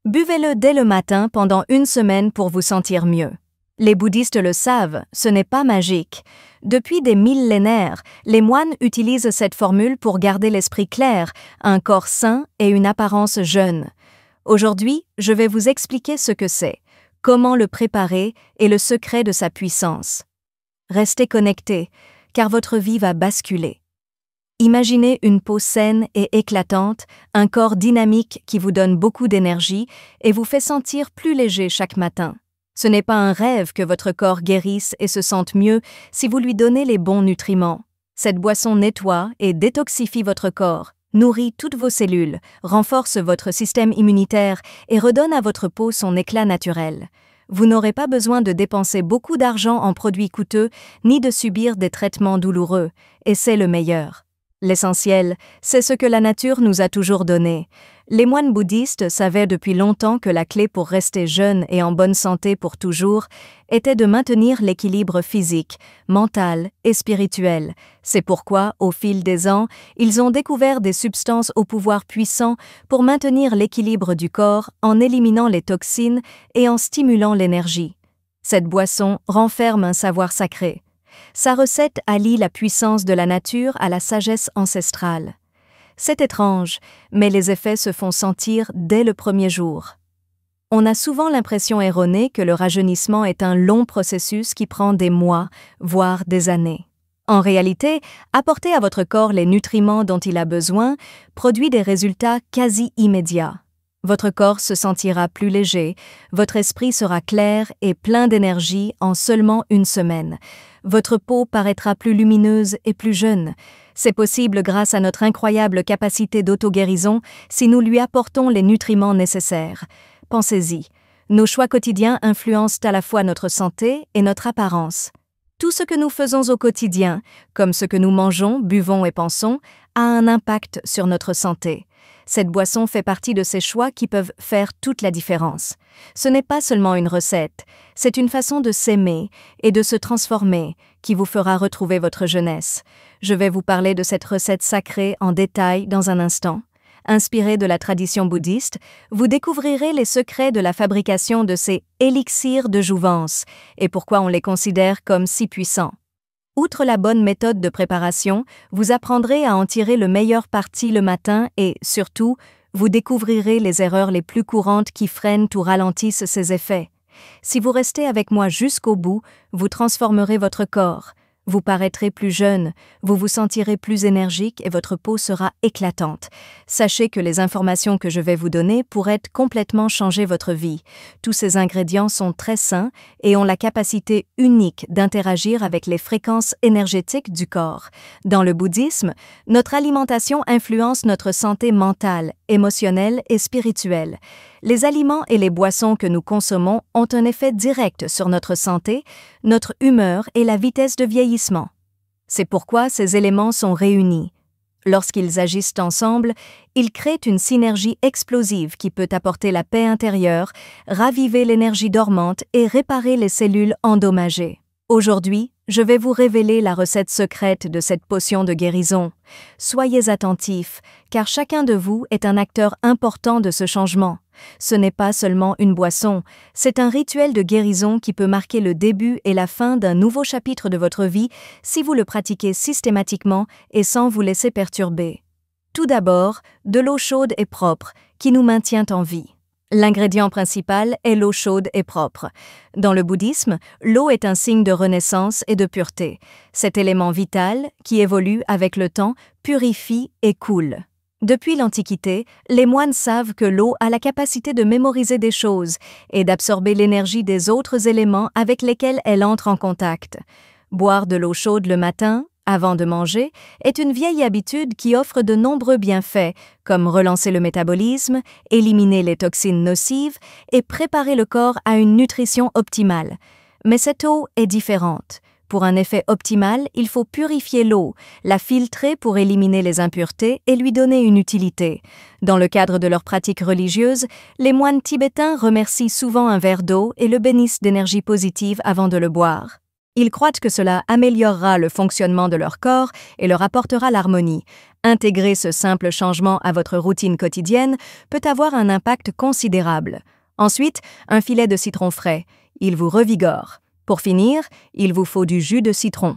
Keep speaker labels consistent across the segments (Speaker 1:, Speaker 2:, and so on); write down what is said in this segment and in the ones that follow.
Speaker 1: Buvez-le dès le matin pendant une semaine pour vous sentir mieux. Les bouddhistes le savent, ce n'est pas magique. Depuis des millénaires, les moines utilisent cette formule pour garder l'esprit clair, un corps sain et une apparence jeune. Aujourd'hui, je vais vous expliquer ce que c'est, comment le préparer et le secret de sa puissance. Restez connectés, car votre vie va basculer. Imaginez une peau saine et éclatante, un corps dynamique qui vous donne beaucoup d'énergie et vous fait sentir plus léger chaque matin. Ce n'est pas un rêve que votre corps guérisse et se sente mieux si vous lui donnez les bons nutriments. Cette boisson nettoie et détoxifie votre corps, nourrit toutes vos cellules, renforce votre système immunitaire et redonne à votre peau son éclat naturel. Vous n'aurez pas besoin de dépenser beaucoup d'argent en produits coûteux ni de subir des traitements douloureux, et c'est le meilleur. L'essentiel, c'est ce que la nature nous a toujours donné. Les moines bouddhistes savaient depuis longtemps que la clé pour rester jeune et en bonne santé pour toujours était de maintenir l'équilibre physique, mental et spirituel. C'est pourquoi, au fil des ans, ils ont découvert des substances au pouvoir puissant pour maintenir l'équilibre du corps en éliminant les toxines et en stimulant l'énergie. Cette boisson renferme un savoir sacré. Sa recette allie la puissance de la nature à la sagesse ancestrale. C'est étrange, mais les effets se font sentir dès le premier jour. On a souvent l'impression erronée que le rajeunissement est un long processus qui prend des mois, voire des années. En réalité, apporter à votre corps les nutriments dont il a besoin produit des résultats quasi immédiats. Votre corps se sentira plus léger, votre esprit sera clair et plein d'énergie en seulement une semaine. Votre peau paraîtra plus lumineuse et plus jeune. C'est possible grâce à notre incroyable capacité d'auto-guérison si nous lui apportons les nutriments nécessaires. Pensez-y, nos choix quotidiens influencent à la fois notre santé et notre apparence. Tout ce que nous faisons au quotidien, comme ce que nous mangeons, buvons et pensons, a un impact sur notre santé. Cette boisson fait partie de ces choix qui peuvent faire toute la différence. Ce n'est pas seulement une recette, c'est une façon de s'aimer et de se transformer qui vous fera retrouver votre jeunesse. Je vais vous parler de cette recette sacrée en détail dans un instant. Inspiré de la tradition bouddhiste, vous découvrirez les secrets de la fabrication de ces élixirs de jouvence et pourquoi on les considère comme si puissants. Outre la bonne méthode de préparation, vous apprendrez à en tirer le meilleur parti le matin et, surtout, vous découvrirez les erreurs les plus courantes qui freinent ou ralentissent ses effets. Si vous restez avec moi jusqu'au bout, vous transformerez votre corps. Vous paraîtrez plus jeune, vous vous sentirez plus énergique et votre peau sera éclatante. Sachez que les informations que je vais vous donner pourraient complètement changer votre vie. Tous ces ingrédients sont très sains et ont la capacité unique d'interagir avec les fréquences énergétiques du corps. Dans le bouddhisme, notre alimentation influence notre santé mentale, émotionnelle et spirituelle. Les aliments et les boissons que nous consommons ont un effet direct sur notre santé, notre humeur et la vitesse de vieillissement. C'est pourquoi ces éléments sont réunis. Lorsqu'ils agissent ensemble, ils créent une synergie explosive qui peut apporter la paix intérieure, raviver l'énergie dormante et réparer les cellules endommagées. Aujourd'hui, je vais vous révéler la recette secrète de cette potion de guérison. Soyez attentifs, car chacun de vous est un acteur important de ce changement. Ce n'est pas seulement une boisson, c'est un rituel de guérison qui peut marquer le début et la fin d'un nouveau chapitre de votre vie si vous le pratiquez systématiquement et sans vous laisser perturber. Tout d'abord, de l'eau chaude et propre, qui nous maintient en vie. L'ingrédient principal est l'eau chaude et propre. Dans le bouddhisme, l'eau est un signe de renaissance et de pureté. Cet élément vital, qui évolue avec le temps, purifie et coule. Depuis l'Antiquité, les moines savent que l'eau a la capacité de mémoriser des choses et d'absorber l'énergie des autres éléments avec lesquels elle entre en contact. Boire de l'eau chaude le matin, avant de manger, est une vieille habitude qui offre de nombreux bienfaits, comme relancer le métabolisme, éliminer les toxines nocives et préparer le corps à une nutrition optimale. Mais cette eau est différente. Pour un effet optimal, il faut purifier l'eau, la filtrer pour éliminer les impuretés et lui donner une utilité. Dans le cadre de leurs pratiques religieuses, les moines tibétains remercient souvent un verre d'eau et le bénissent d'énergie positive avant de le boire. Ils croient que cela améliorera le fonctionnement de leur corps et leur apportera l'harmonie. Intégrer ce simple changement à votre routine quotidienne peut avoir un impact considérable. Ensuite, un filet de citron frais. Il vous revigore. Pour finir, il vous faut du jus de citron.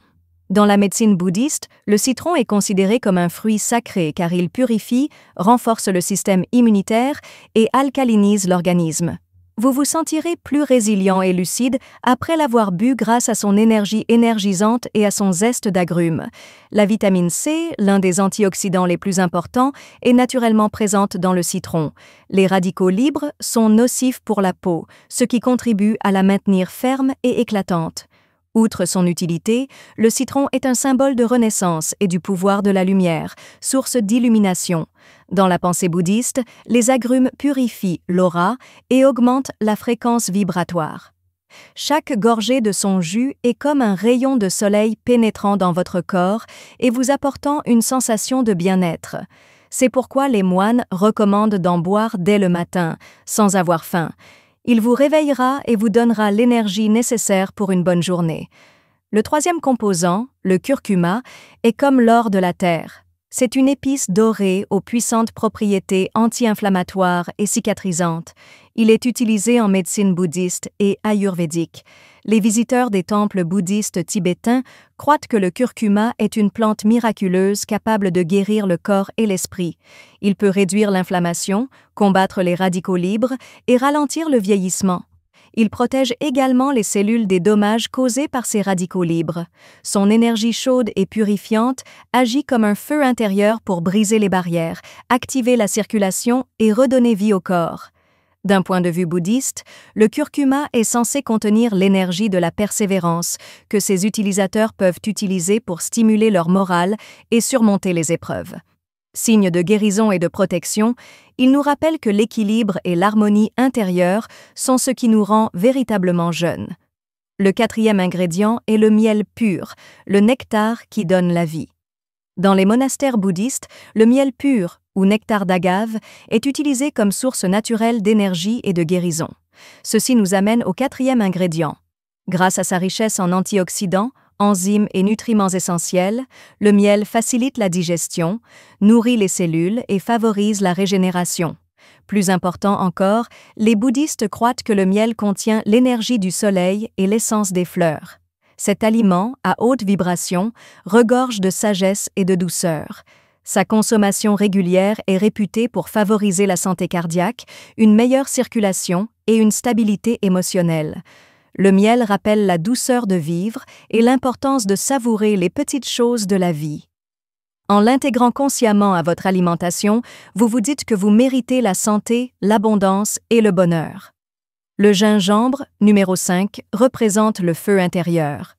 Speaker 1: Dans la médecine bouddhiste, le citron est considéré comme un fruit sacré car il purifie, renforce le système immunitaire et alcalinise l'organisme. Vous vous sentirez plus résilient et lucide après l'avoir bu grâce à son énergie énergisante et à son zeste d'agrumes. La vitamine C, l'un des antioxydants les plus importants, est naturellement présente dans le citron. Les radicaux libres sont nocifs pour la peau, ce qui contribue à la maintenir ferme et éclatante. Outre son utilité, le citron est un symbole de renaissance et du pouvoir de la lumière, source d'illumination. Dans la pensée bouddhiste, les agrumes purifient l'aura et augmentent la fréquence vibratoire. Chaque gorgée de son jus est comme un rayon de soleil pénétrant dans votre corps et vous apportant une sensation de bien-être. C'est pourquoi les moines recommandent d'en boire dès le matin, sans avoir faim. Il vous réveillera et vous donnera l'énergie nécessaire pour une bonne journée. Le troisième composant, le curcuma, est comme l'or de la terre. C'est une épice dorée aux puissantes propriétés anti-inflammatoires et cicatrisantes. Il est utilisé en médecine bouddhiste et ayurvédique. Les visiteurs des temples bouddhistes tibétains croient que le curcuma est une plante miraculeuse capable de guérir le corps et l'esprit. Il peut réduire l'inflammation, combattre les radicaux libres et ralentir le vieillissement. Il protège également les cellules des dommages causés par ces radicaux libres. Son énergie chaude et purifiante agit comme un feu intérieur pour briser les barrières, activer la circulation et redonner vie au corps. D'un point de vue bouddhiste, le curcuma est censé contenir l'énergie de la persévérance que ses utilisateurs peuvent utiliser pour stimuler leur morale et surmonter les épreuves. Signe de guérison et de protection, il nous rappelle que l'équilibre et l'harmonie intérieure sont ce qui nous rend véritablement jeunes. Le quatrième ingrédient est le miel pur, le nectar qui donne la vie. Dans les monastères bouddhistes, le miel pur, ou nectar d'agave, est utilisé comme source naturelle d'énergie et de guérison. Ceci nous amène au quatrième ingrédient. Grâce à sa richesse en antioxydants, enzymes et nutriments essentiels, le miel facilite la digestion, nourrit les cellules et favorise la régénération. Plus important encore, les bouddhistes croient que le miel contient l'énergie du soleil et l'essence des fleurs. Cet aliment, à haute vibration, regorge de sagesse et de douceur. Sa consommation régulière est réputée pour favoriser la santé cardiaque, une meilleure circulation et une stabilité émotionnelle. Le miel rappelle la douceur de vivre et l'importance de savourer les petites choses de la vie. En l'intégrant consciemment à votre alimentation, vous vous dites que vous méritez la santé, l'abondance et le bonheur. Le gingembre, numéro 5, représente le feu intérieur.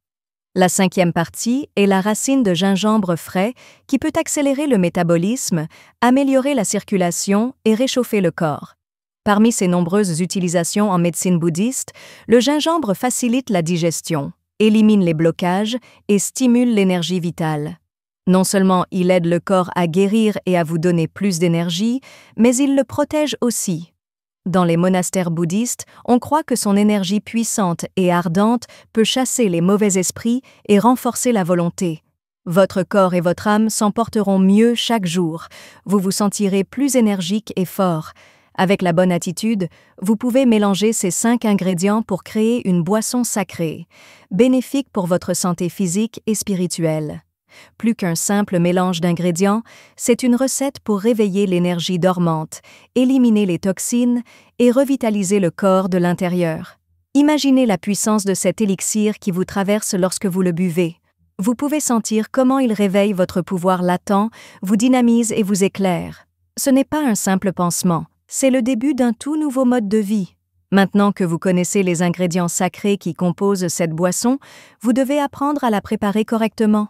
Speaker 1: La cinquième partie est la racine de gingembre frais qui peut accélérer le métabolisme, améliorer la circulation et réchauffer le corps. Parmi ses nombreuses utilisations en médecine bouddhiste, le gingembre facilite la digestion, élimine les blocages et stimule l'énergie vitale. Non seulement il aide le corps à guérir et à vous donner plus d'énergie, mais il le protège aussi. Dans les monastères bouddhistes, on croit que son énergie puissante et ardente peut chasser les mauvais esprits et renforcer la volonté. Votre corps et votre âme s'en porteront mieux chaque jour. Vous vous sentirez plus énergique et fort. Avec la bonne attitude, vous pouvez mélanger ces 5 ingrédients pour créer une boisson sacrée, bénéfique pour votre santé physique et spirituelle. Plus qu'un simple mélange d'ingrédients, c'est une recette pour réveiller l'énergie dormante, éliminer les toxines et revitaliser le corps de l'intérieur. Imaginez la puissance de cet élixir qui vous traverse lorsque vous le buvez. Vous pouvez sentir comment il réveille votre pouvoir latent, vous dynamise et vous éclaire. Ce n'est pas un simple pansement, c'est le début d'un tout nouveau mode de vie. Maintenant que vous connaissez les ingrédients sacrés qui composent cette boisson, vous devez apprendre à la préparer correctement.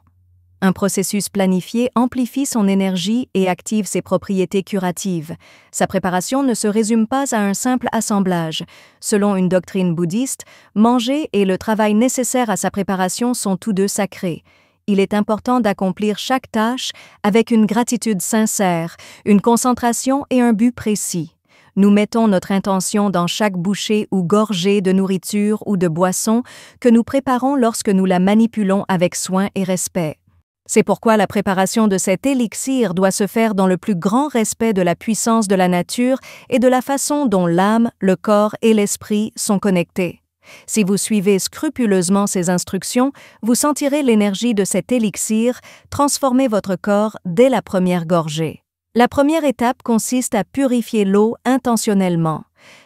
Speaker 1: Un processus planifié amplifie son énergie et active ses propriétés curatives. Sa préparation ne se résume pas à un simple assemblage. Selon une doctrine bouddhiste, manger et le travail nécessaire à sa préparation sont tous deux sacrés. Il est important d'accomplir chaque tâche avec une gratitude sincère, une concentration et un but précis. Nous mettons notre intention dans chaque bouchée ou gorgée de nourriture ou de boisson que nous préparons lorsque nous la manipulons avec soin et respect. C'est pourquoi la préparation de cet élixir doit se faire dans le plus grand respect de la puissance de la nature et de la façon dont l'âme, le corps et l'esprit sont connectés. Si vous suivez scrupuleusement ces instructions, vous sentirez l'énergie de cet élixir transformer votre corps dès la première gorgée. La première étape consiste à purifier l'eau intentionnellement.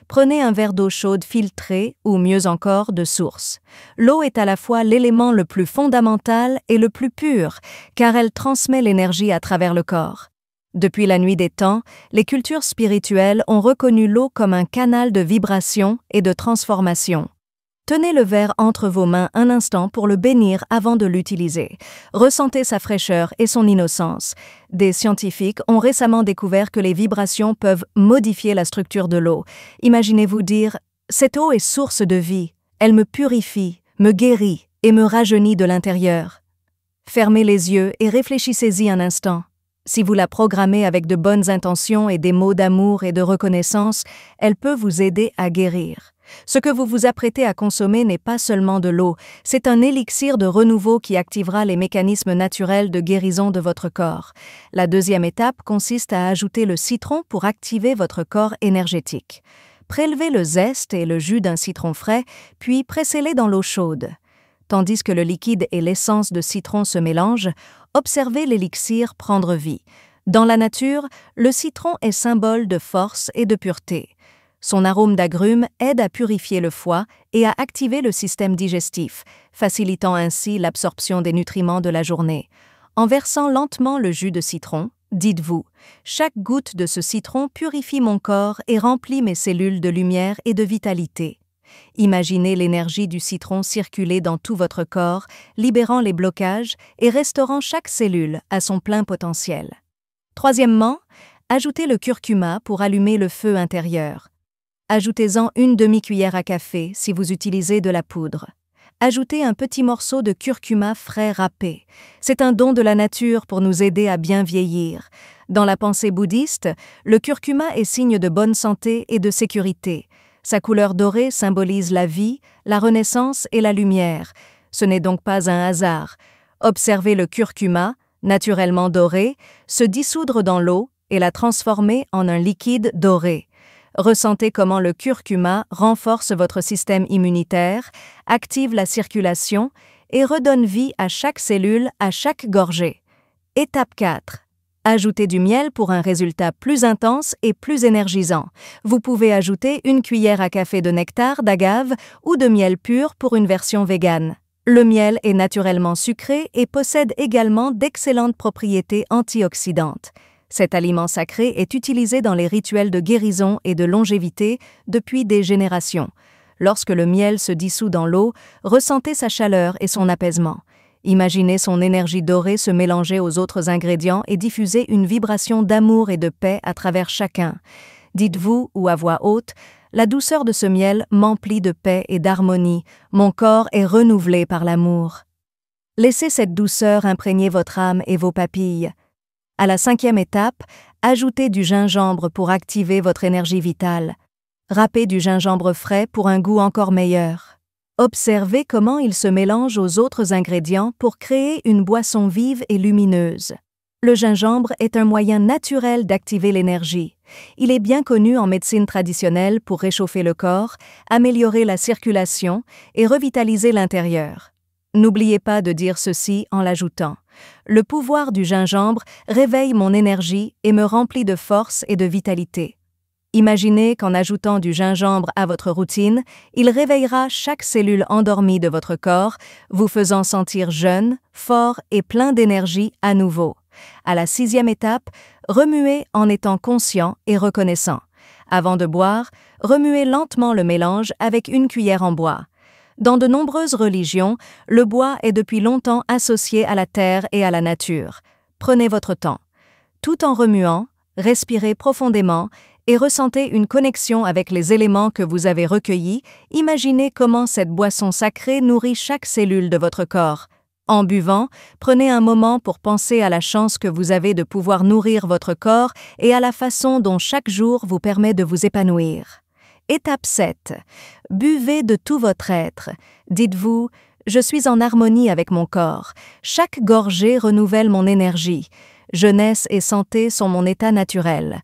Speaker 1: Prenez un verre d'eau chaude filtrée ou mieux encore de source. L'eau est à la fois l'élément le plus fondamental et le plus pur, car elle transmet l'énergie à travers le corps. Depuis la nuit des temps, les cultures spirituelles ont reconnu l'eau comme un canal de vibration et de transformation. Tenez le verre entre vos mains un instant pour le bénir avant de l'utiliser. Ressentez sa fraîcheur et son innocence. Des scientifiques ont récemment découvert que les vibrations peuvent modifier la structure de l'eau. Imaginez-vous dire « Cette eau est source de vie. Elle me purifie, me guérit et me rajeunit de l'intérieur. » Fermez les yeux et réfléchissez-y un instant. Si vous la programmez avec de bonnes intentions et des mots d'amour et de reconnaissance, elle peut vous aider à guérir. Ce que vous vous apprêtez à consommer n'est pas seulement de l'eau, c'est un élixir de renouveau qui activera les mécanismes naturels de guérison de votre corps. La deuxième étape consiste à ajouter le citron pour activer votre corps énergétique. Prélevez le zeste et le jus d'un citron frais, puis pressez-les dans l'eau chaude. Tandis que le liquide et l'essence de citron se mélangent, observez l'élixir prendre vie. Dans la nature, le citron est symbole de force et de pureté. Son arôme d'agrumes aide à purifier le foie et à activer le système digestif, facilitant ainsi l'absorption des nutriments de la journée. En versant lentement le jus de citron, dites-vous « Chaque goutte de ce citron purifie mon corps et remplit mes cellules de lumière et de vitalité. » Imaginez l'énergie du citron circuler dans tout votre corps, libérant les blocages et restaurant chaque cellule à son plein potentiel. Troisièmement, ajoutez le curcuma pour allumer le feu intérieur. Ajoutez-en une demi-cuillère à café si vous utilisez de la poudre. Ajoutez un petit morceau de curcuma frais râpé. C'est un don de la nature pour nous aider à bien vieillir. Dans la pensée bouddhiste, le curcuma est signe de bonne santé et de sécurité. Sa couleur dorée symbolise la vie, la renaissance et la lumière. Ce n'est donc pas un hasard. Observez le curcuma, naturellement doré, se dissoudre dans l'eau et la transformer en un liquide doré. Ressentez comment le curcuma renforce votre système immunitaire, active la circulation et redonne vie à chaque cellule à chaque gorgée. Étape 4. Ajoutez du miel pour un résultat plus intense et plus énergisant. Vous pouvez ajouter une cuillère à café de nectar d'agave ou de miel pur pour une version végane. Le miel est naturellement sucré et possède également d'excellentes propriétés antioxydantes. Cet aliment sacré est utilisé dans les rituels de guérison et de longévité depuis des générations. Lorsque le miel se dissout dans l'eau, ressentez sa chaleur et son apaisement. Imaginez son énergie dorée se mélanger aux autres ingrédients et diffuser une vibration d'amour et de paix à travers chacun. Dites-vous, ou à voix haute, « La douceur de ce miel m'emplit de paix et d'harmonie. Mon corps est renouvelé par l'amour. » Laissez cette douceur imprégner votre âme et vos papilles. À la 5e étape, ajoutez du gingembre pour activer votre énergie vitale. Râpez du gingembre frais pour un goût encore meilleur. Observez comment il se mélange aux autres ingrédients pour créer une boisson vive et lumineuse. Le gingembre est un moyen naturel d'activer l'énergie. Il est bien connu en médecine traditionnelle pour réchauffer le corps, améliorer la circulation et revitaliser l'intérieur. N'oubliez pas de dire ceci en l'ajoutant. Le pouvoir du gingembre réveille mon énergie et me remplit de force et de vitalité. Imaginez qu'en ajoutant du gingembre à votre routine, il réveillera chaque cellule endormie de votre corps, vous faisant sentir jeune, fort et plein d'énergie à nouveau. À la 6e étape, remuez en étant conscient et reconnaissant. Avant de boire, remuez lentement le mélange avec une cuillère en bois. Dans de nombreuses religions, le bois est depuis longtemps associé à la terre et à la nature. Prenez votre temps. Tout en remuant, respirez profondément et ressentez une connexion avec les éléments que vous avez recueillis. Imaginez comment cette boisson sacrée nourrit chaque cellule de votre corps. En buvant, prenez un moment pour penser à la chance que vous avez de pouvoir nourrir votre corps et à la façon dont chaque jour vous permet de vous épanouir. Étape 7. Buvez de tout votre être. Dites-vous « Je suis en harmonie avec mon corps. Chaque gorgée renouvelle mon énergie. Jeunesse et santé sont mon état naturel. »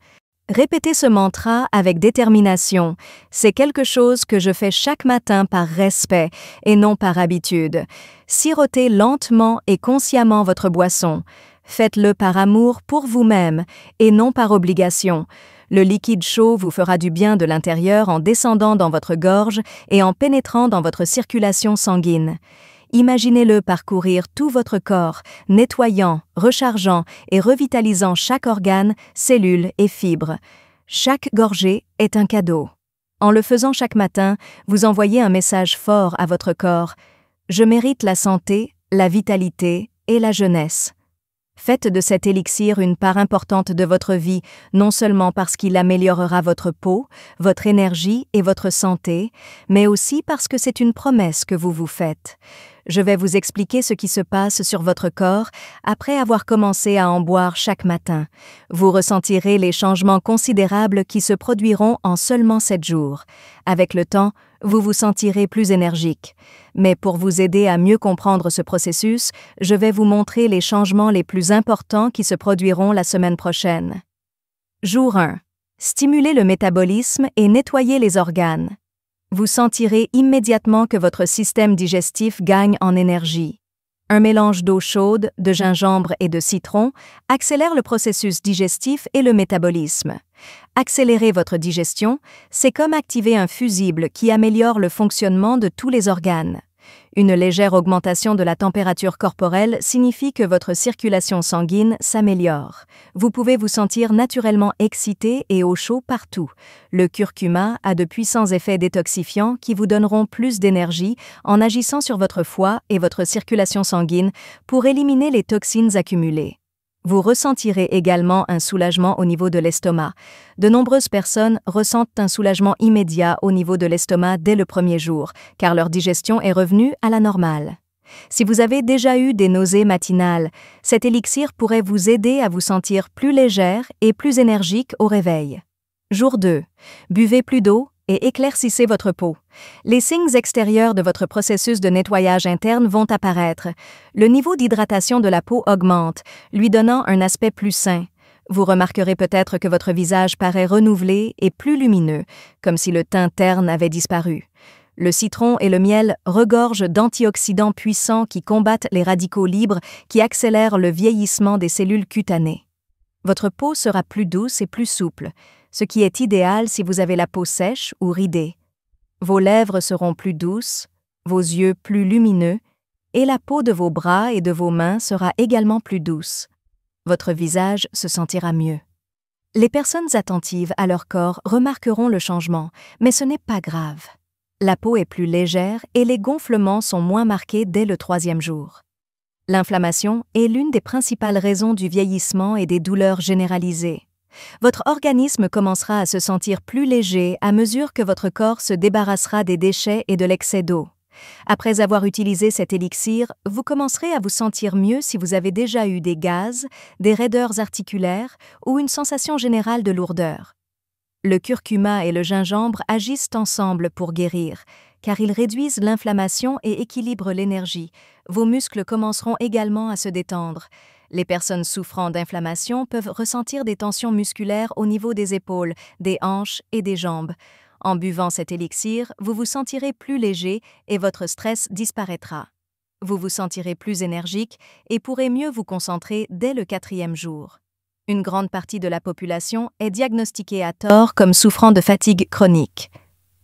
Speaker 1: Répétez ce mantra avec détermination. C'est quelque chose que je fais chaque matin par respect et non par habitude. Sirotez lentement et consciemment votre boisson. Faites-le par amour pour vous-même et non par obligation. Le liquide chaud vous fera du bien de l'intérieur en descendant dans votre gorge et en pénétrant dans votre circulation sanguine. Imaginez-le parcourir tout votre corps, nettoyant, rechargeant et revitalisant chaque organe, cellule et fibre. Chaque gorgée est un cadeau. En le faisant chaque matin, vous envoyez un message fort à votre corps. Je mérite la santé, la vitalité et la jeunesse. Faites de cet élixir une part importante de votre vie, non seulement parce qu'il améliorera votre peau, votre énergie et votre santé, mais aussi parce que c'est une promesse que vous vous faites. Je vais vous expliquer ce qui se passe sur votre corps après avoir commencé à en boire chaque matin. Vous ressentirez les changements considérables qui se produiront en seulement 7 jours. Avec le temps, vous vous sentirez plus énergique. Mais pour vous aider à mieux comprendre ce processus, je vais vous montrer les changements les plus importants qui se produiront la semaine prochaine. Jour 1. Stimulez le métabolisme et nettoyez les organes. Vous sentirez immédiatement que votre système digestif gagne en énergie. Un mélange d'eau chaude, de gingembre et de citron accélère le processus digestif et le métabolisme. Accélérer votre digestion, c'est comme activer un fusible qui améliore le fonctionnement de tous les organes. Une légère augmentation de la température corporelle signifie que votre circulation sanguine s'améliore. Vous pouvez vous sentir naturellement excité et au chaud partout. Le curcuma a de puissants effets détoxifiants qui vous donneront plus d'énergie en agissant sur votre foie et votre circulation sanguine pour éliminer les toxines accumulées. Vous ressentirez également un soulagement au niveau de l'estomac. De nombreuses personnes ressentent un soulagement immédiat au niveau de l'estomac dès le premier jour, car leur digestion est revenue à la normale. Si vous avez déjà eu des nausées matinales, cet élixir pourrait vous aider à vous sentir plus légère et plus énergique au réveil. Jour 2. Buvez plus d'eau et éclaircissez votre peau. Les signes extérieurs de votre processus de nettoyage interne vont apparaître. Le niveau d'hydratation de la peau augmente, lui donnant un aspect plus sain. Vous remarquerez peut-être que votre visage paraît renouvelé et plus lumineux, comme si le teint terne avait disparu. Le citron et le miel regorgent d'antioxydants puissants qui combattent les radicaux libres qui accélèrent le vieillissement des cellules cutanées. Votre peau sera plus douce et plus souple, ce qui est idéal si vous avez la peau sèche ou ridée. Vos lèvres seront plus douces, vos yeux plus lumineux, et la peau de vos bras et de vos mains sera également plus douce. Votre visage se sentira mieux. Les personnes attentives à leur corps remarqueront le changement, mais ce n'est pas grave. La peau est plus légère et les gonflements sont moins marqués dès le 3e jour. L'inflammation est l'une des principales raisons du vieillissement et des douleurs généralisées. Votre organisme commencera à se sentir plus léger à mesure que votre corps se débarrassera des déchets et de l'excès d'eau. Après avoir utilisé cet élixir, vous commencerez à vous sentir mieux si vous avez déjà eu des gaz, des raideurs articulaires ou une sensation générale de lourdeur. Le curcuma et le gingembre agissent ensemble pour guérir, car ils réduisent l'inflammation et équilibrent l'énergie. Vos muscles commenceront également à se détendre. Les personnes souffrant d'inflammation peuvent ressentir des tensions musculaires au niveau des épaules, des hanches et des jambes. En buvant cet élixir, vous vous sentirez plus léger et votre stress disparaîtra. Vous vous sentirez plus énergique et pourrez mieux vous concentrer dès le 4e jour. Une grande partie de la population est diagnostiquée à tort comme souffrant de fatigue chronique.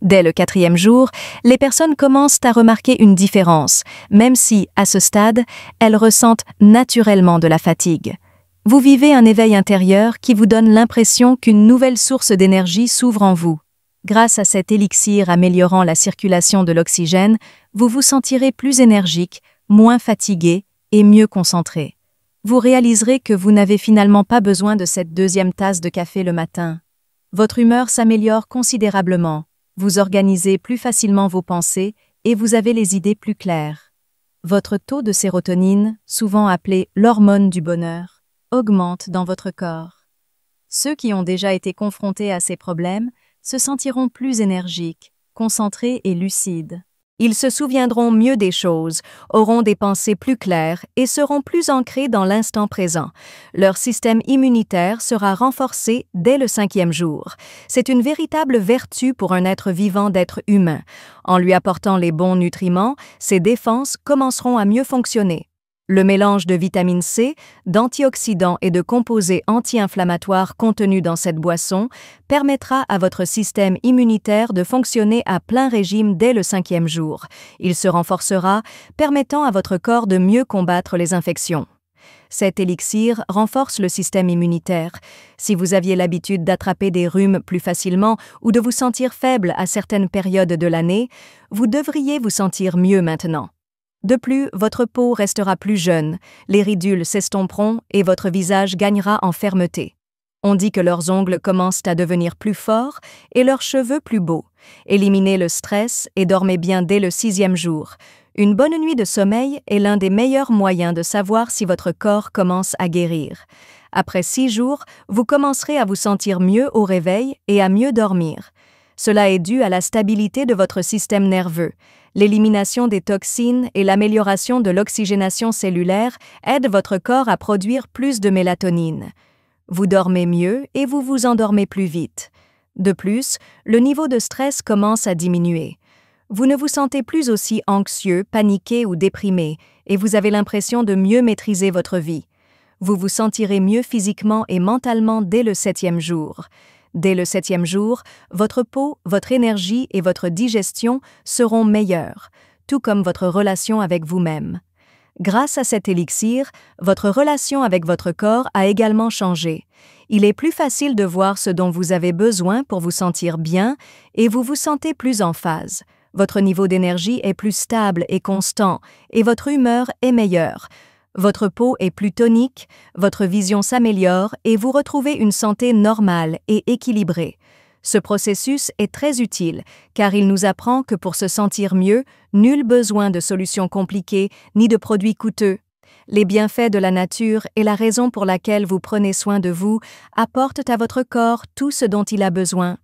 Speaker 1: Dès le 4e jour, les personnes commencent à remarquer une différence, même si, à ce stade, elles ressentent naturellement de la fatigue. Vous vivez un éveil intérieur qui vous donne l'impression qu'une nouvelle source d'énergie s'ouvre en vous. Grâce à cet élixir améliorant la circulation de l'oxygène, vous vous sentirez plus énergique, moins fatigué et mieux concentré. Vous réaliserez que vous n'avez finalement pas besoin de cette 2e tasse de café le matin. Votre humeur s'améliore considérablement. Vous organisez plus facilement vos pensées et vous avez les idées plus claires. votre taux de sérotonine, souvent appelé l'hormone du bonheur, augmente dans votre corps. Ceux qui ont déjà été confrontés à ces problèmes se sentiront plus énergiques, concentrés et lucides. Ils se souviendront mieux des choses, auront des pensées plus claires et seront plus ancrés dans l'instant présent. Leur système immunitaire sera renforcé dès le 5e jour. C'est une véritable vertu pour un être vivant d'être humain. En lui apportant les bons nutriments, ses défenses commenceront à mieux fonctionner. Le mélange de vitamine C, d'antioxydants et de composés anti-inflammatoires contenus dans cette boisson permettra à votre système immunitaire de fonctionner à plein régime dès le 5e jour. Il se renforcera, permettant à votre corps de mieux combattre les infections. Cet élixir renforce le système immunitaire. Si vous aviez l'habitude d'attraper des rhumes plus facilement ou de vous sentir faible à certaines périodes de l'année, vous devriez vous sentir mieux maintenant. De plus, votre peau restera plus jeune, les ridules s'estomperont et votre visage gagnera en fermeté. On dit que leurs ongles commencent à devenir plus forts et leurs cheveux plus beaux. Éliminez le stress et dormez bien dès le 6e jour. Une bonne nuit de sommeil est l'un des meilleurs moyens de savoir si votre corps commence à guérir. Après 6 jours, vous commencerez à vous sentir mieux au réveil et à mieux dormir. Cela est dû à la stabilité de votre système nerveux. L'élimination des toxines et l'amélioration de l'oxygénation cellulaire aident votre corps à produire plus de mélatonine. Vous dormez mieux et vous vous endormez plus vite. De plus, le niveau de stress commence à diminuer. Vous ne vous sentez plus aussi anxieux, paniqué ou déprimé et vous avez l'impression de mieux maîtriser votre vie. Vous vous sentirez mieux physiquement et mentalement dès le 7e jour. Dès le 7e jour, votre peau, votre énergie et votre digestion seront meilleures, tout comme votre relation avec vous-même. Grâce à cet élixir, votre relation avec votre corps a également changé. Il est plus facile de voir ce dont vous avez besoin pour vous sentir bien et vous vous sentez plus en phase. Votre niveau d'énergie est plus stable et constant et votre humeur est meilleure. Votre peau est plus tonique, votre vision s'améliore et vous retrouvez une santé normale et équilibrée. Ce processus est très utile car il nous apprend que pour se sentir mieux, nul besoin de solutions compliquées ni de produits coûteux. Les bienfaits de la nature et la raison pour laquelle vous prenez soin de vous apportent à votre corps tout ce dont il a besoin.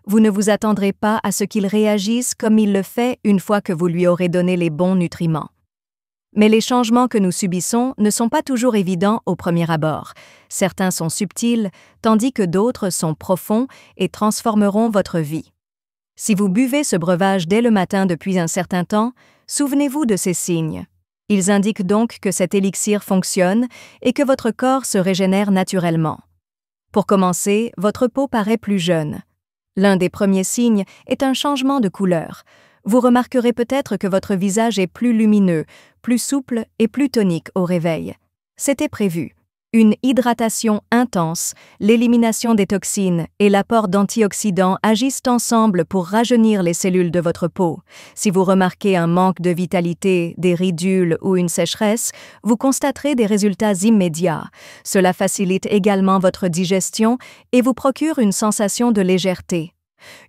Speaker 1: Vous ne vous attendrez pas à ce qu'il réagisse comme il le fait une fois que vous lui aurez donné les bons nutriments. Mais les changements que nous subissons ne sont pas toujours évidents au premier abord. Certains sont subtils, tandis que d'autres sont profonds et transformeront votre vie. Si vous buvez ce breuvage dès le matin depuis un certain temps, souvenez-vous de ces signes. Ils indiquent donc que cet élixir fonctionne et que votre corps se régénère naturellement. Pour commencer, votre peau paraît plus jeune. L'un des premiers signes est un changement de couleur. Vous remarquerez peut-être que votre visage est plus lumineux, plus souple et plus tonique au réveil. C'était prévu. Une hydratation intense, l'élimination des toxines et l'apport d'antioxydants agissent ensemble pour rajeunir les cellules de votre peau. Si vous remarquez un manque de vitalité, des ridules ou une sécheresse, vous constaterez des résultats immédiats. Cela facilite également votre digestion et vous procure une sensation de légèreté.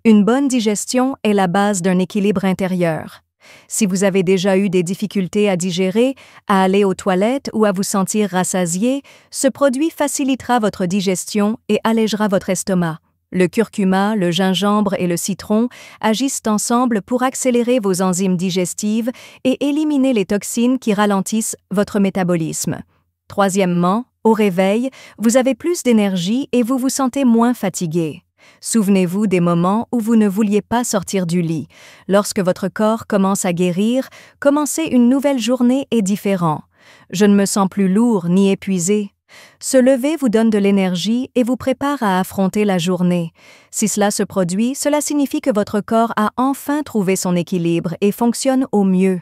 Speaker 1: Une bonne digestion est la base d'un équilibre intérieur. Si vous avez déjà eu des difficultés à digérer, à aller aux toilettes ou à vous sentir rassasié, ce produit facilitera votre digestion et allégera votre estomac. Le curcuma, le gingembre et le citron agissent ensemble pour accélérer vos enzymes digestives et éliminer les toxines qui ralentissent votre métabolisme. Troisièmement, au réveil, vous avez plus d'énergie et vous vous sentez moins fatigué. Souvenez-vous des moments où vous ne vouliez pas sortir du lit. Lorsque votre corps commence à guérir, commencer une nouvelle journée est différent. Je ne me sens plus lourd ni épuisé. Se lever vous donne de l'énergie et vous prépare à affronter la journée. Si cela se produit, cela signifie que votre corps a enfin trouvé son équilibre et fonctionne au mieux.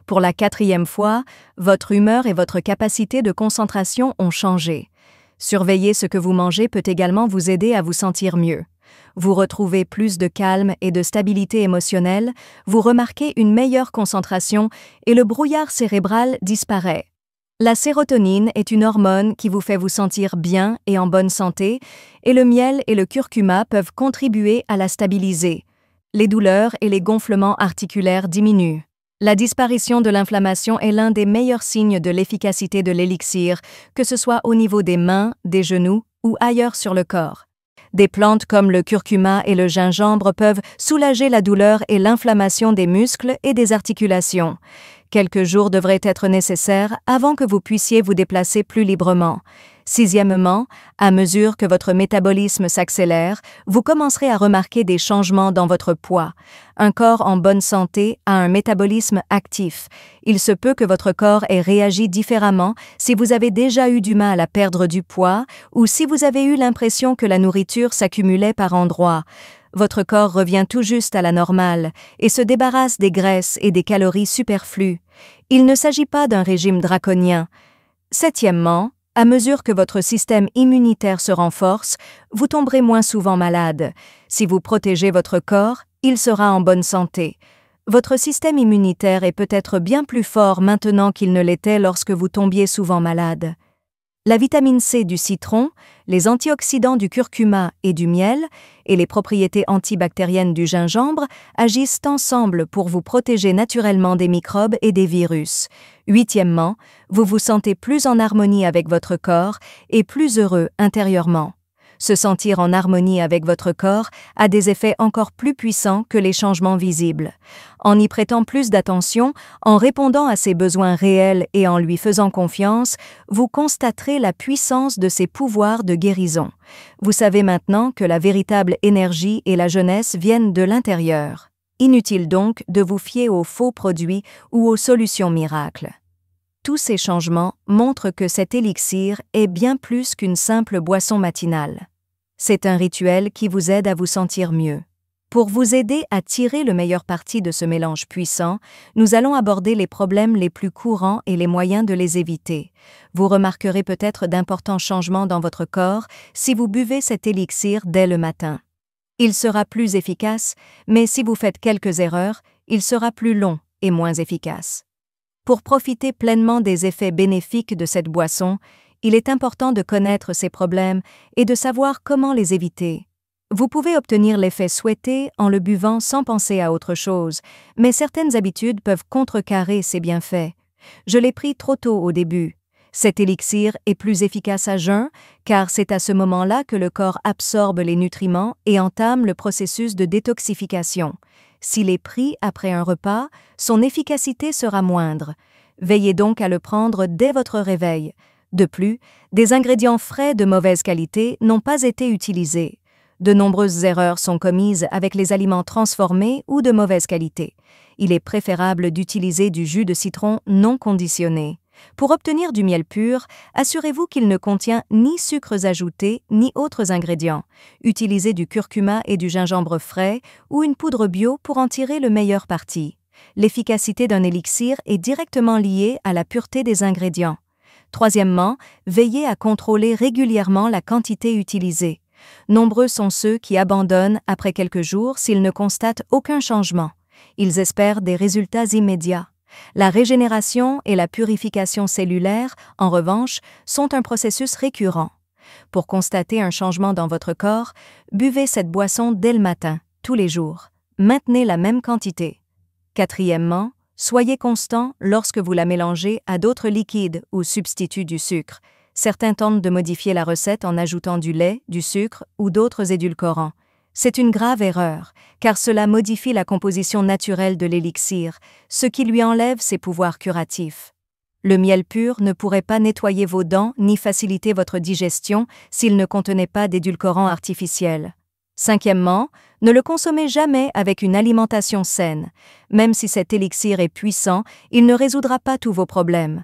Speaker 1: Pour la 4e fois, votre humeur et votre capacité de concentration ont changé. Surveiller ce que vous mangez peut également vous aider à vous sentir mieux. Vous retrouvez plus de calme et de stabilité émotionnelle, vous remarquez une meilleure concentration et le brouillard cérébral disparaît. La sérotonine est une hormone qui vous fait vous sentir bien et en bonne santé, et le miel et le curcuma peuvent contribuer à la stabiliser. Les douleurs et les gonflements articulaires diminuent. La disparition de l'inflammation est l'un des meilleurs signes de l'efficacité de l'élixir, que ce soit au niveau des mains, des genoux ou ailleurs sur le corps. Des plantes comme le curcuma et le gingembre peuvent soulager la douleur et l'inflammation des muscles et des articulations. Quelques jours devraient être nécessaires avant que vous puissiez vous déplacer plus librement. Sixièmement, à mesure que votre métabolisme s'accélère, vous commencerez à remarquer des changements dans votre poids. Un corps en bonne santé a un métabolisme actif. Il se peut que votre corps ait réagi différemment si vous avez déjà eu du mal à perdre du poids ou si vous avez eu l'impression que la nourriture s'accumulait par endroits. Votre corps revient tout juste à la normale et se débarrasse des graisses et des calories superflues. Il ne s'agit pas d'un régime draconien. Septièmement, à mesure que votre système immunitaire se renforce, vous tomberez moins souvent malade. Si vous protégez votre corps, il sera en bonne santé. Votre système immunitaire est peut-être bien plus fort maintenant qu'il ne l'était lorsque vous tombiez souvent malade. La vitamine C du citron, les antioxydants du curcuma et du miel, et les propriétés antibactériennes du gingembre agissent ensemble pour vous protéger naturellement des microbes et des virus. Huitièmement, vous vous sentez plus en harmonie avec votre corps et plus heureux intérieurement. Se sentir en harmonie avec votre corps a des effets encore plus puissants que les changements visibles. En y prêtant plus d'attention, en répondant à ses besoins réels et en lui faisant confiance, vous constaterez la puissance de ses pouvoirs de guérison. Vous savez maintenant que la véritable énergie et la jeunesse viennent de l'intérieur. Inutile donc de vous fier aux faux produits ou aux solutions miracles. Tous ces changements montrent que cet élixir est bien plus qu'une simple boisson matinale. C'est un rituel qui vous aide à vous sentir mieux. Pour vous aider à tirer le meilleur parti de ce mélange puissant, nous allons aborder les problèmes les plus courants et les moyens de les éviter. Vous remarquerez peut-être d'importants changements dans votre corps si vous buvez cet élixir dès le matin. Il sera plus efficace, mais si vous faites quelques erreurs, il sera plus long et moins efficace. Pour profiter pleinement des effets bénéfiques de cette boisson, il est important de connaître ces problèmes et de savoir comment les éviter. Vous pouvez obtenir l'effet souhaité en le buvant sans penser à autre chose, mais certaines habitudes peuvent contrecarrer ces bienfaits. Je l'ai pris trop tôt au début. Cet élixir est plus efficace à jeun, car c'est à ce moment-là que le corps absorbe les nutriments et entame le processus de détoxification. S'il est pris après un repas, son efficacité sera moindre. Veillez donc à le prendre dès votre réveil. De plus, des ingrédients frais de mauvaise qualité n'ont pas été utilisés. De nombreuses erreurs sont commises avec les aliments transformés ou de mauvaise qualité. Il est préférable d'utiliser du jus de citron non conditionné. Pour obtenir du miel pur, assurez-vous qu'il ne contient ni sucres ajoutés ni autres ingrédients. Utilisez du curcuma et du gingembre frais ou une poudre bio pour en tirer le meilleur parti. L'efficacité d'un élixir est directement liée à la pureté des ingrédients. Troisièmement, veillez à contrôler régulièrement la quantité utilisée. Nombreux sont ceux qui abandonnent après quelques jours s'ils ne constatent aucun changement. Ils espèrent des résultats immédiats. La régénération et la purification cellulaire, en revanche, sont un processus récurrent. Pour constater un changement dans votre corps, buvez cette boisson dès le matin, tous les jours. Maintenez la même quantité. Quatrièmement, soyez constant lorsque vous la mélangez à d'autres liquides ou substituts du sucre. Certains tentent de modifier la recette en ajoutant du lait, du sucre ou d'autres édulcorants. C'est une grave erreur, car cela modifie la composition naturelle de l'élixir, ce qui lui enlève ses pouvoirs curatifs. Le miel pur ne pourrait pas nettoyer vos dents ni faciliter votre digestion s'il ne contenait pas d'édulcorants artificiels. Cinquièmement, ne le consommez jamais avec une alimentation saine. Même si cet élixir est puissant, il ne résoudra pas tous vos problèmes.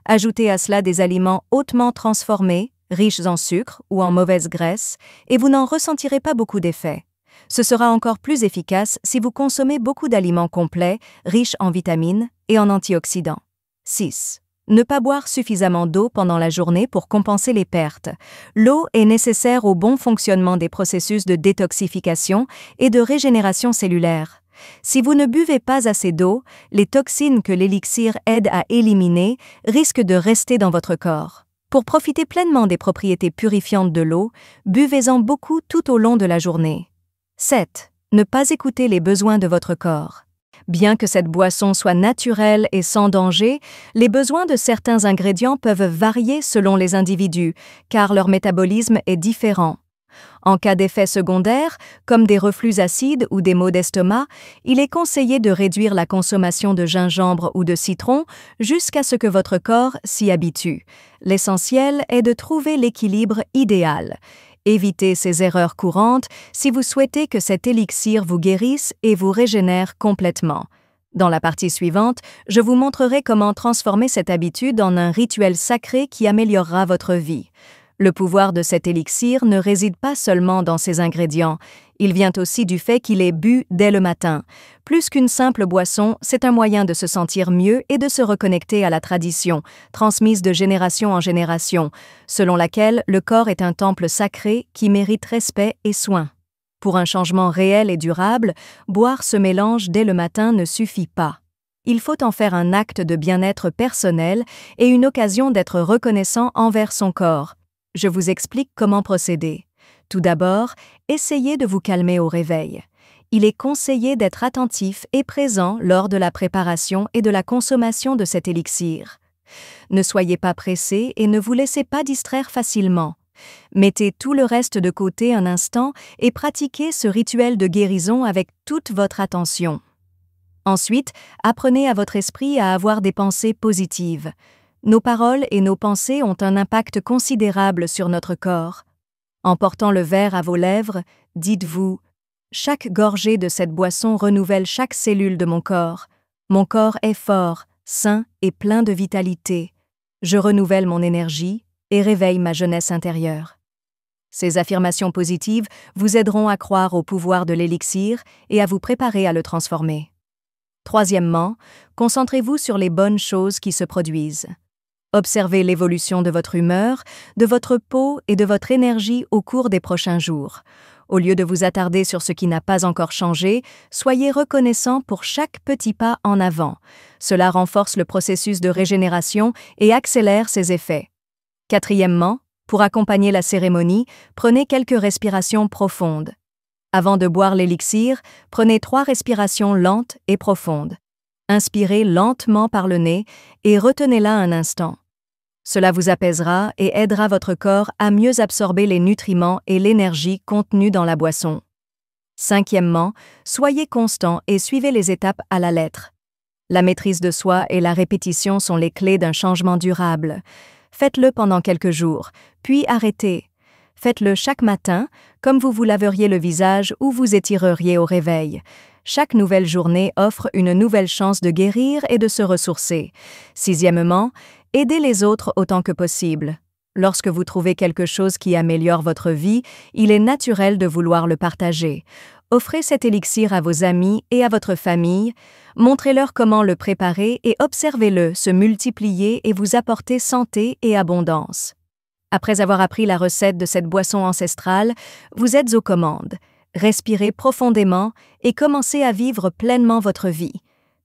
Speaker 1: Ajoutez à cela des aliments hautement transformés, riches en sucre ou en mauvaise graisse, et vous n'en ressentirez pas beaucoup d'effets. Ce sera encore plus efficace si vous consommez beaucoup d'aliments complets, riches en vitamines et en antioxydants. 6. Ne pas boire suffisamment d'eau pendant la journée pour compenser les pertes. L'eau est nécessaire au bon fonctionnement des processus de détoxification et de régénération cellulaire. Si vous ne buvez pas assez d'eau, les toxines que l'élixir aide à éliminer risquent de rester dans votre corps. Pour profiter pleinement des propriétés purifiantes de l'eau, buvez-en beaucoup tout au long de la journée. 7. Ne pas écouter les besoins de votre corps. Bien que cette boisson soit naturelle et sans danger, les besoins de certains ingrédients peuvent varier selon les individus, car leur métabolisme est différent. En cas d'effets secondaires, comme des reflux acides ou des maux d'estomac, il est conseillé de réduire la consommation de gingembre ou de citron jusqu'à ce que votre corps s'y habitue. L'essentiel est de trouver l'équilibre idéal. Évitez ces erreurs courantes si vous souhaitez que cet élixir vous guérisse et vous régénère complètement. Dans la partie suivante, je vous montrerai comment transformer cette habitude en un rituel sacré qui améliorera votre vie. Le pouvoir de cet élixir ne réside pas seulement dans ses ingrédients, il vient aussi du fait qu'il est bu dès le matin. Plus qu'une simple boisson, c'est un moyen de se sentir mieux et de se reconnecter à la tradition, transmise de génération en génération, selon laquelle le corps est un temple sacré qui mérite respect et soin. Pour un changement réel et durable, boire ce mélange dès le matin ne suffit pas. Il faut en faire un acte de bien-être personnel et une occasion d'être reconnaissant envers son corps. Je vous explique comment procéder. Tout d'abord, essayez de vous calmer au réveil. Il est conseillé d'être attentif et présent lors de la préparation et de la consommation de cet élixir. Ne soyez pas pressé et ne vous laissez pas distraire facilement. Mettez tout le reste de côté un instant et pratiquez ce rituel de guérison avec toute votre attention. Ensuite, apprenez à votre esprit à avoir des pensées positives. Nos paroles et nos pensées ont un impact considérable sur notre corps. En portant le verre à vos lèvres, dites-vous « Chaque gorgée de cette boisson renouvelle chaque cellule de mon corps. Mon corps est fort, sain et plein de vitalité. Je renouvelle mon énergie et réveille ma jeunesse intérieure. » Ces affirmations positives vous aideront à croire au pouvoir de l'élixir et à vous préparer à le transformer. Troisièmement, concentrez-vous sur les bonnes choses qui se produisent. Observez l'évolution de votre humeur, de votre peau et de votre énergie au cours des prochains jours. Au lieu de vous attarder sur ce qui n'a pas encore changé, soyez reconnaissant pour chaque petit pas en avant. Cela renforce le processus de régénération et accélère ses effets. Quatrièmement, pour accompagner la cérémonie, prenez quelques respirations profondes. Avant de boire l'élixir, prenez 3 respirations lentes et profondes. Inspirez lentement par le nez et retenez-la un instant. Cela vous apaisera et aidera votre corps à mieux absorber les nutriments et l'énergie contenus dans la boisson. Cinquièmement, soyez constant et suivez les étapes à la lettre. La maîtrise de soi et la répétition sont les clés d'un changement durable. Faites-le pendant quelques jours, puis arrêtez. Faites-le chaque matin, comme vous laveriez le visage ou vous étireriez au réveil. Chaque nouvelle journée offre une nouvelle chance de guérir et de se ressourcer. Sixièmement, aidez les autres autant que possible. Lorsque vous trouvez quelque chose qui améliore votre vie, il est naturel de vouloir le partager. Offrez cet élixir à vos amis et à votre famille, montrez-leur comment le préparer et observez-le se multiplier et vous apporter santé et abondance. Après avoir appris la recette de cette boisson ancestrale, vous êtes aux commandes. Respirez profondément et commencez à vivre pleinement votre vie.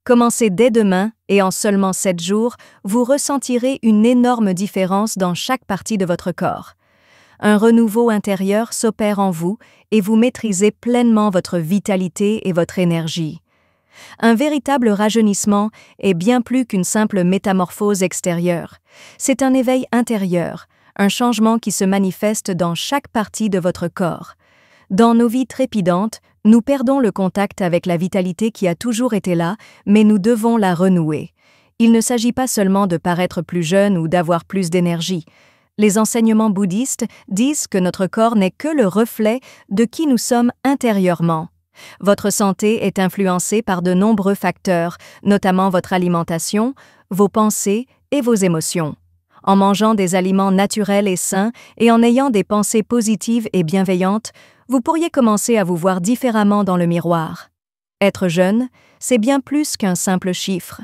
Speaker 1: Commencez dès demain et en seulement 7 jours, vous ressentirez une énorme différence dans chaque partie de votre corps. Un renouveau intérieur s'opère en vous et vous maîtrisez pleinement votre vitalité et votre énergie. Un véritable rajeunissement est bien plus qu'une simple métamorphose extérieure. C'est un éveil intérieur, un changement qui se manifeste dans chaque partie de votre corps. Dans nos vies trépidantes, nous perdons le contact avec la vitalité qui a toujours été là, mais nous devons la renouer. Il ne s'agit pas seulement de paraître plus jeune ou d'avoir plus d'énergie. Les enseignements bouddhistes disent que notre corps n'est que le reflet de qui nous sommes intérieurement. Votre santé est influencée par de nombreux facteurs, notamment votre alimentation, vos pensées et vos émotions. En mangeant des aliments naturels et sains et en ayant des pensées positives et bienveillantes, vous pourriez commencer à vous voir différemment dans le miroir. Être jeune, c'est bien plus qu'un simple chiffre.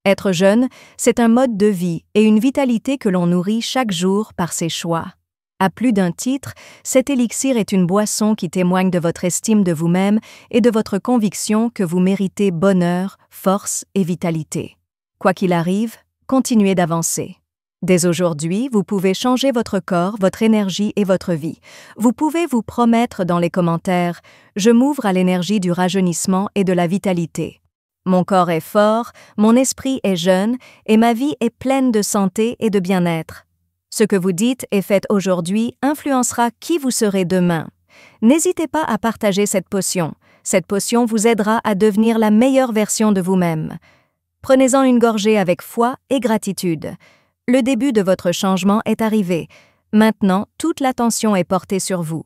Speaker 1: Être jeune, c'est un mode de vie et une vitalité que l'on nourrit chaque jour par ses choix. À plus d'un titre, cet élixir est une boisson qui témoigne de votre estime de vous-même et de votre conviction que vous méritez bonheur, force et vitalité. Quoi qu'il arrive, continuez d'avancer. Dès aujourd'hui, vous pouvez changer votre corps, votre énergie et votre vie. Vous pouvez vous promettre dans les commentaires « Je m'ouvre à l'énergie du rajeunissement et de la vitalité ». Mon corps est fort, mon esprit est jeune et ma vie est pleine de santé et de bien-être. Ce que vous dites et faites aujourd'hui influencera qui vous serez demain. N'hésitez pas à partager cette potion. Cette potion vous aidera à devenir la meilleure version de vous-même. Prenez-en une gorgée avec foi et gratitude. Le début de votre changement est arrivé. Maintenant, toute l'attention est portée sur vous.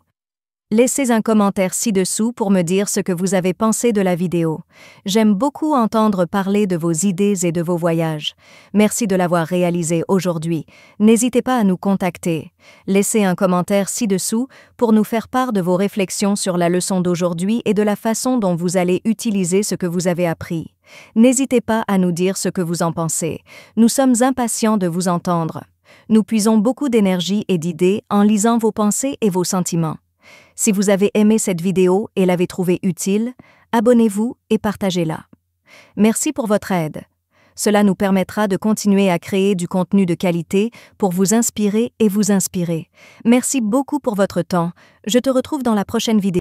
Speaker 1: Laissez un commentaire ci-dessous pour me dire ce que vous avez pensé de la vidéo. J'aime beaucoup entendre parler de vos idées et de vos voyages. Merci de l'avoir réalisé aujourd'hui. N'hésitez pas à nous contacter. Laissez un commentaire ci-dessous pour nous faire part de vos réflexions sur la leçon d'aujourd'hui et de la façon dont vous allez utiliser ce que vous avez appris. N'hésitez pas à nous dire ce que vous en pensez. Nous sommes impatients de vous entendre. Nous puisons beaucoup d'énergie et d'idées en lisant vos pensées et vos sentiments. Si vous avez aimé cette vidéo et l'avez trouvée utile, abonnez-vous et partagez-la. Merci pour votre aide. Cela nous permettra de continuer à créer du contenu de qualité pour vous inspirer et vous inspirer. Merci beaucoup pour votre temps. Je te retrouve dans la prochaine vidéo.